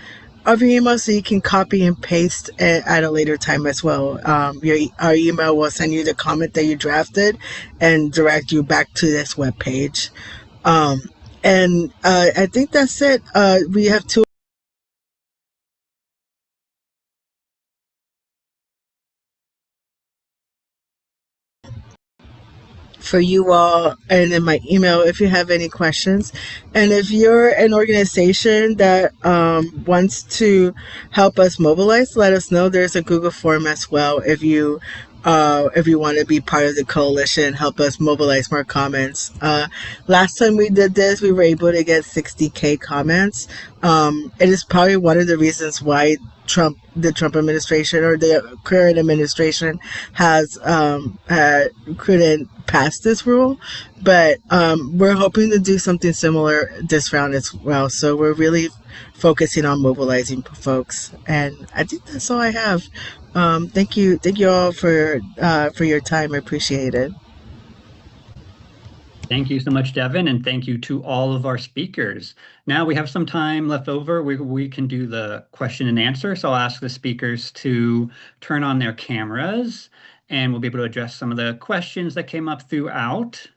of your email, so you can copy and paste it at a later time as well. Our email will send you the comment that you drafted and direct you back to this web page. And I think that's it. We have two. For you all, and in my email if you have any questions. And if you're an organization that wants to help us mobilize, let us know. There's a Google form as well if you want to be part of the coalition, help us mobilize more comments. Last time we did this, we were able to get 60K comments. It is probably one of the reasons why the Trump administration, or the current administration, has couldn't pass this rule. But we're hoping to do something similar this round as well. So we're really focusing on mobilizing folks. And I think that's all I have. Thank you all for your time. I appreciate it. Thank you so much, Devin, and thank you to all of our speakers. Now we have some time left over. We can do the question and answer. So I'll ask the speakers to turn on their cameras, and we'll be able to address some of the questions that came up throughout.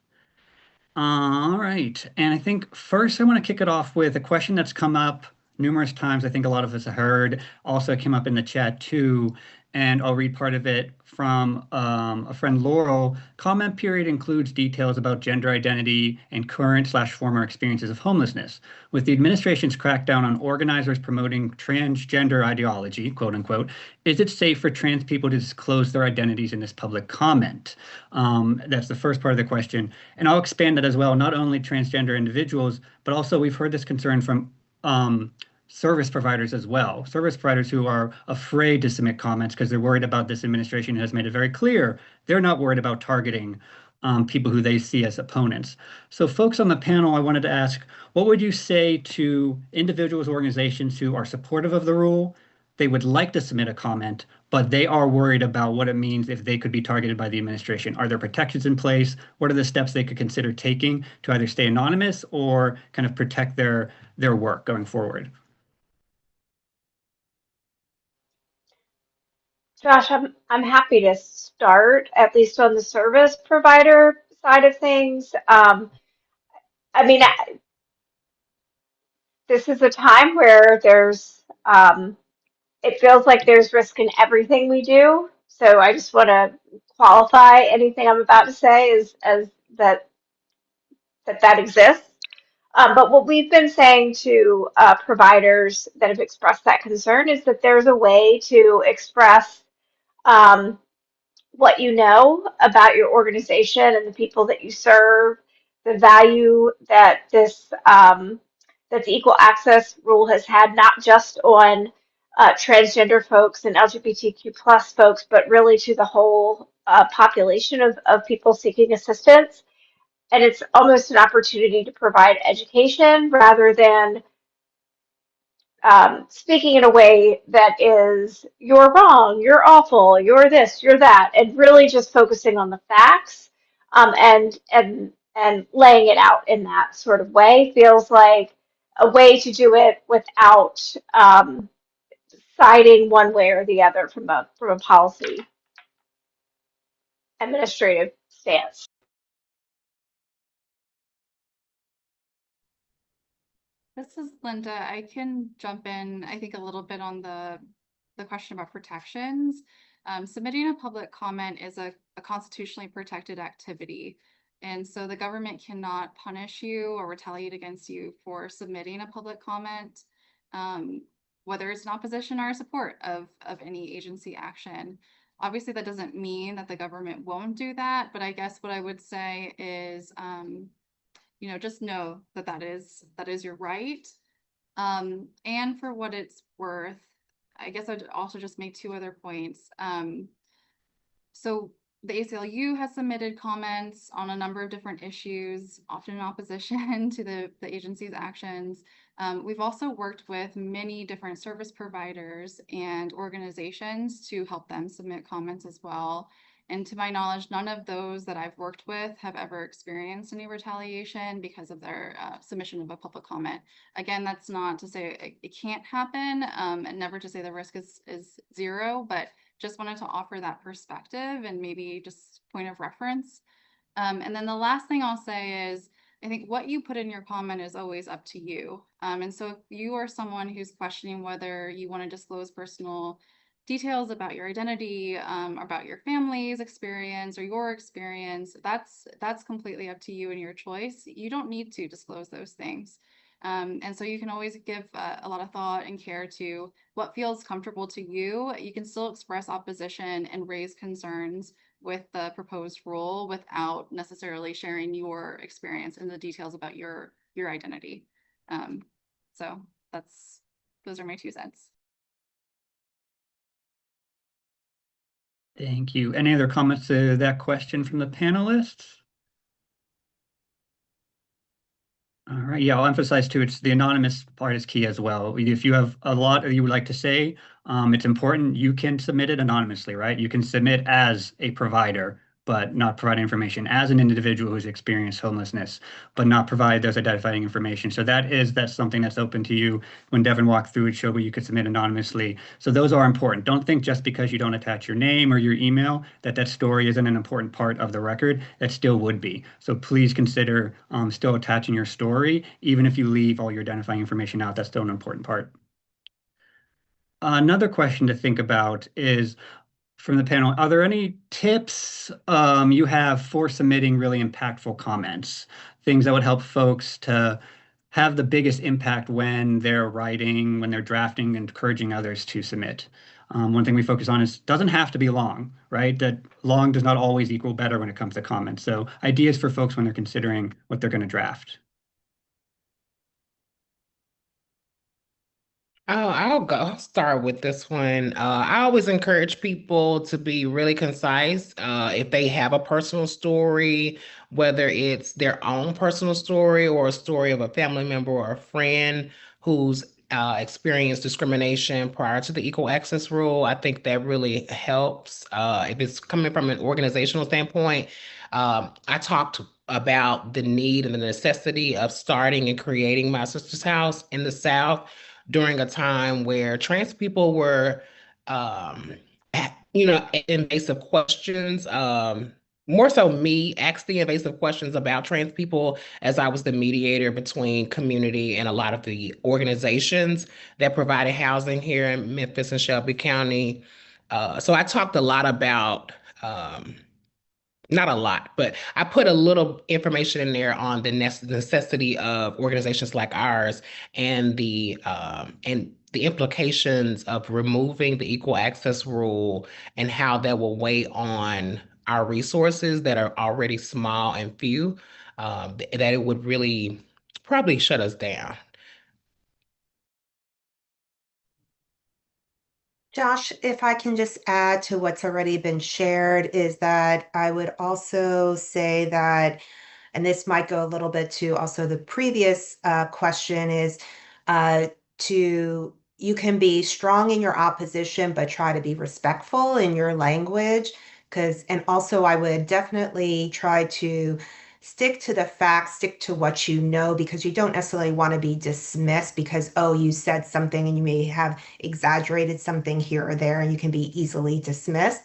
All right, and I think first I want to kick it off with a question that's come up numerous times. I think a lot of us have heard. Also came up in the chat too, and I'll read part of it from a friend, Laurel. Comment period includes details about gender identity and current/former experiences of homelessness. With the administration's crackdown on organizers promoting transgender ideology, quote unquote, is it safe for trans people to disclose their identities in this public comment? That's the first part of the question. And I'll expand that as well, not only transgender individuals, but also we've heard this concern from service providers as well. Service providers who are afraid to submit comments because they're worried about this administration has made it very clear they're not worried about targeting people who they see as opponents. So folks on the panel, I wanted to ask, what would you say to individuals, organizations who are supportive of the rule? They would like to submit a comment, but they are worried about what it means if they could be targeted by the administration. Are there protections in place? What are the steps they could consider taking to either stay anonymous or kind of protect their work going forward? Josh, I'm happy to start, at least on the service provider side of things. This is a time where it feels like there's risk in everything we do. So I just want to qualify anything I'm about to say as that exists. But what we've been saying to providers that have expressed that concern is that there's a way to express um, what you know about your organization and the people that you serve, the value that that the equal access rule has had, not just on transgender folks and LGBTQ plus folks, but really to the whole population of people seeking assistance. And it's almost an opportunity to provide education rather than speaking in a way that is, you're wrong, you're awful, you're this, you're that, and really just focusing on the facts, and laying it out in that sort of way feels like a way to do it without siding one way or the other from a policy administrative stance. This is Linda. I can jump in, I think, a little bit on the the question about protections, submitting a public comment is a constitutionally protected activity. And so the government cannot punish you or retaliate against you for submitting a public comment, whether it's in opposition or support of any agency action. Obviously, that doesn't mean that the government won't do that, but I guess what I would say is, just know that that is your right. And for what it's worth, I guess I'd also just make two other points. So the ACLU has submitted comments on a number of different issues, often in opposition to the agency's actions. We've also worked with many different service providers and organizations to help them submit comments as well. And to my knowledge, none of those that I've worked with have ever experienced any retaliation because of their submission of a public comment. Again, that's not to say it can't happen, and never to say the risk is zero, but just wanted to offer that perspective and maybe just point of reference. And then the last thing I'll say is, I think what you put in your comment is always up to you. And so if you are someone who's questioning whether you want to disclose personal details about your identity, about your family's experience or your experience, that's completely up to you and your choice. You don't need to disclose those things. And so you can always give a lot of thought and care to what feels comfortable to you. You can still express opposition and raise concerns with the proposed rule without necessarily sharing your experience and the details about your identity. So those are my 2 cents. Thank you. Any other comments to that question from the panelists? All right. Yeah, I'll emphasize too, it's the anonymous part is key as well. If you have a lot that you would like to say, it's important you can submit it anonymously, right? You can submit as a provider, but not provide information, as an individual who's experienced homelessness, but not provide those identifying information. So that's something that's open to you. When Devin walked through, it showed where you could submit anonymously. So those are important. Don't think just because you don't attach your name or your email that story isn't an important part of the record. It still would be. So please consider still attaching your story, even if you leave all your identifying information out. That's still an important part. Another question to think about is, from the panel, are there any tips you have for submitting really impactful comments? Things that would help folks to have the biggest impact when they're writing, when they're drafting, and encouraging others to submit. One thing we focus on is doesn't have to be long, right? That long does not always equal better when it comes to comments. So ideas for folks when they're considering what they're going to draft. I'll start with this one. I always encourage people to be really concise. If they have a personal story, whether it's their own personal story or a story of a family member or a friend who's experienced discrimination prior to the equal access rule, I think that really helps. If it's coming from an organizational standpoint, I talked about the need and the necessity of starting and creating My Sister's House in the South during a time where trans people were, invasive questions, more so me asked the invasive questions about trans people as I was the mediator between community and a lot of the organizations that provided housing here in Memphis and Shelby County. So I talked a lot about, not a lot, but I put a little information in there on the necessity of organizations like ours and the implications of removing the equal access rule and how that will weigh on our resources that are already small and few, that it would really probably shut us down. Josh, if I can just add to what's already been shared, is that I would also say that, and this might go a little bit to also the previous question, is you can be strong in your opposition, but try to be respectful in your language. And also I would definitely try to stick to the facts, stick to what you know, because you don't necessarily want to be dismissed because, oh, you said something and you may have exaggerated something here or there, and you can be easily dismissed.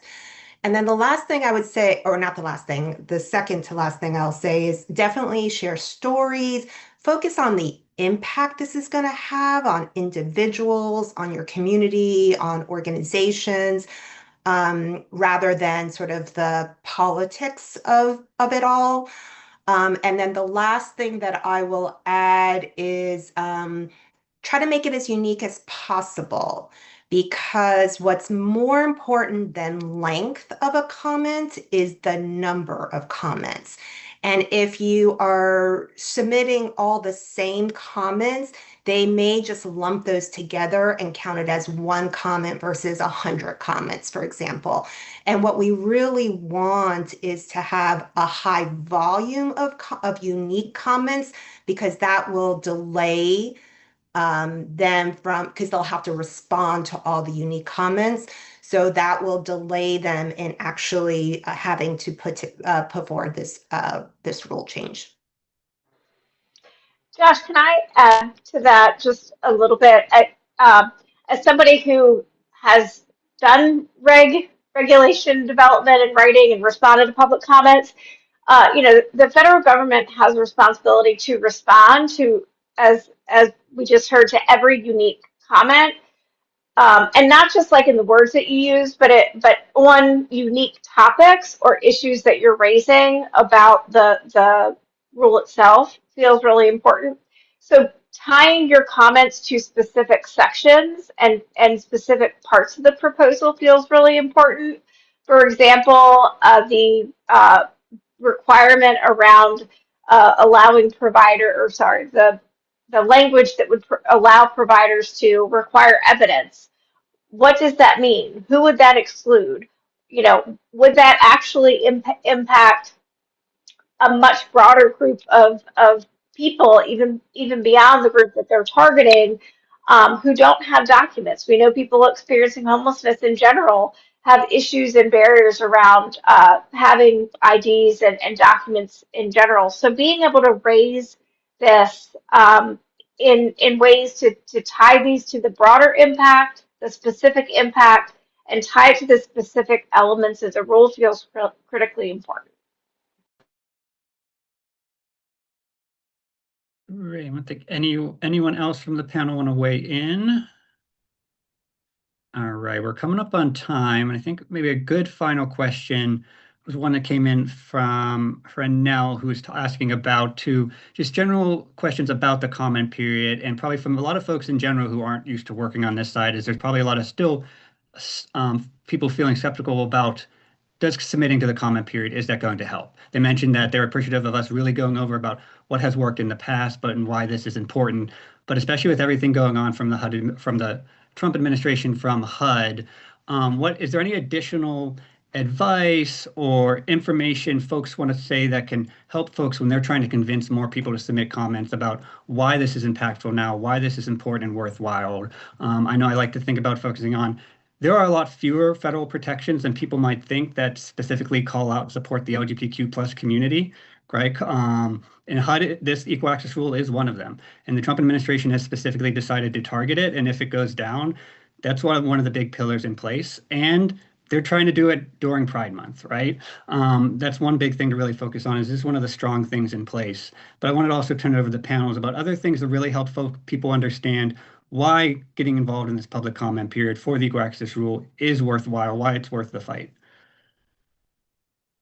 And then the last thing I would say, or not the last thing, the second to last thing I'll say is definitely share stories, focus on the impact this is going to have on individuals, on your community, on organizations, rather than sort of the politics of it all. And then the last thing that I will add is try to make it as unique as possible, because what's more important than length of a comment is the number of comments. And if you are submitting all the same comments, they may just lump those together and count it as one comment versus 100 comments, for example. And what we really want is to have a high volume of unique comments, because that will delay them from, because they'll have to respond to all the unique comments. So that will delay them in actually having to put forward this rule change. Josh, can I add to that just a little bit? As somebody who has done regulation development and writing and responded to public comments, the federal government has a responsibility to respond to, as we just heard, to every unique comment. And not just like in the words that you use, but on unique topics or issues that you're raising about the rule itself feels really important. So tying your comments to specific sections and specific parts of the proposal feels really important. For example, the requirement around allowing the language that would allow providers to require evidence. What does that mean? Who would that exclude? Would that actually impact a much broader group of people, even beyond the group that they're targeting, who don't have documents? We know people experiencing homelessness in general have issues and barriers around having IDs and documents in general. So being able to raise this in ways to tie these to the broader impact, the specific impact, and tie it to the specific elements of the rule feels critically important. Great. I don't think anyone else from the panel want to weigh in. All right, we're coming up on time, and I think maybe a good final question was one that came in from friend Nell, who was asking about just general questions about the comment period, and probably from a lot of folks in general who aren't used to working on this side, is there's probably a lot of still people feeling skeptical about, does submitting to the comment period, is that going to help? They mentioned that they're appreciative of us really going over about what has worked in the past, but and why this is important. But especially with everything going on from the Trump administration, from HUD, is there any additional advice or information folks want to say that can help folks when they're trying to convince more people to submit comments about why this is impactful now, why this is important and worthwhile? I know I like to think about focusing on, there are a lot fewer federal protections than people might think that specifically call out and support the LGBTQ plus community, right? And HUD, this equal access rule is one of them. And the Trump administration has specifically decided to target it. And if it goes down, that's one of the big pillars in place. And they're trying to do it during Pride Month, right? That's one big thing to really focus on. Is this one of the strong things in place? But I wanted to also turn it over to the panels about other things that really help people understand why getting involved in this public comment period for the equal access rule is worthwhile, why it's worth the fight.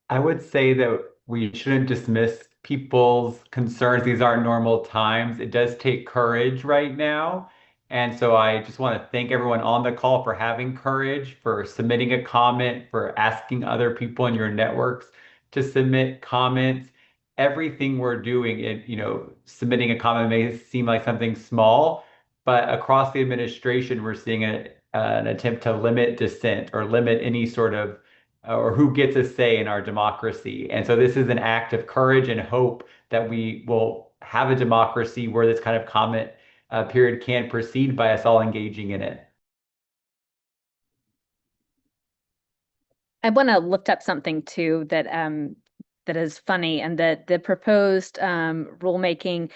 I would say that we shouldn't dismiss people's concerns. These aren't normal times. It does take courage right now. And so I just want to thank everyone on the call for having courage, for submitting a comment, for asking other people in your networks to submit comments. Everything we're doing, submitting a comment may seem like something small, but across the administration, we're seeing an attempt to limit dissent or limit any sort of or who gets a say in our democracy. And so this is an act of courage and hope that we will have a democracy where this kind of comment period can proceed by us all engaging in it. I want to lift up something too that is funny, and that the proposed rulemaking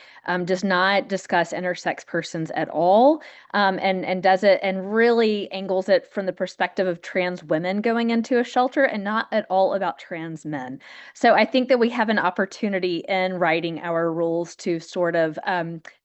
does not discuss intersex persons at all, and does it and really angles it from the perspective of trans women going into a shelter and not at all about trans men. So I think that we have an opportunity in writing our rules to sort of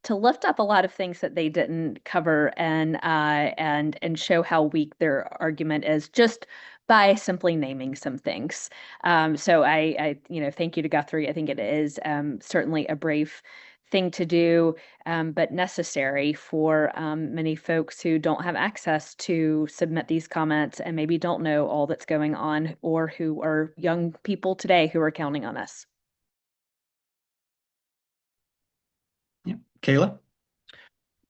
to lift up a lot of things that they didn't cover, and show how weak their argument is just by simply naming some things. So I thank you to Guthrie. I think it is certainly a brave thing to do, but necessary for many folks who don't have access to submit these comments and maybe don't know all that's going on, or who are young people today who are counting on us. Yeah. Kayla?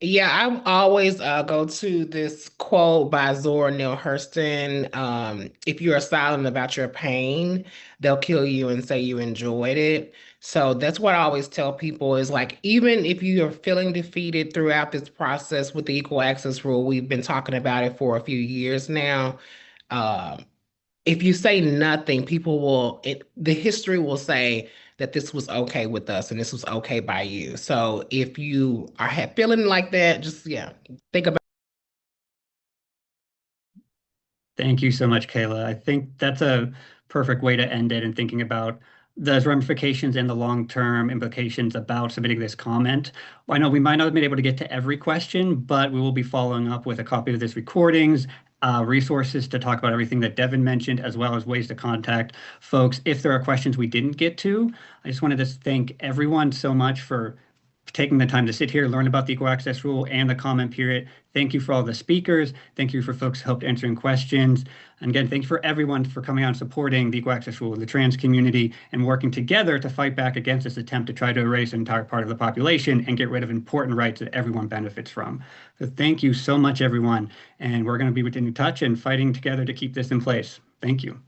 Yeah, I always go to this quote by Zora Neale Hurston. If you're silent about your pain, they'll kill you and say you enjoyed it. So that's what I always tell people is like, even if you are feeling defeated throughout this process with the equal access rule, we've been talking about it for a few years now. If you say nothing, the history will say that this was okay with us and this was okay by you. So if you are feeling like that, just, think about. Thank you so much, Kayla. I think that's a perfect way to end it, and thinking about those ramifications and the long-term implications about submitting this comment. I know we might not have been able to get to every question, but we will be following up with a copy of this recordings, resources to talk about everything that Devin mentioned, as well as ways to contact folks if there are questions we didn't get to. I just wanted to thank everyone so much for taking the time to sit here, learn about the equal access rule and the comment period. Thank you for all the speakers. Thank you for folks who helped answering questions. And again, thank you for everyone for coming out and supporting the equal access rule, the trans community, and working together to fight back against this attempt to try to erase an entire part of the population and get rid of important rights that everyone benefits from. So thank you so much, everyone. And we're going to be in touch and fighting together to keep this in place. Thank you.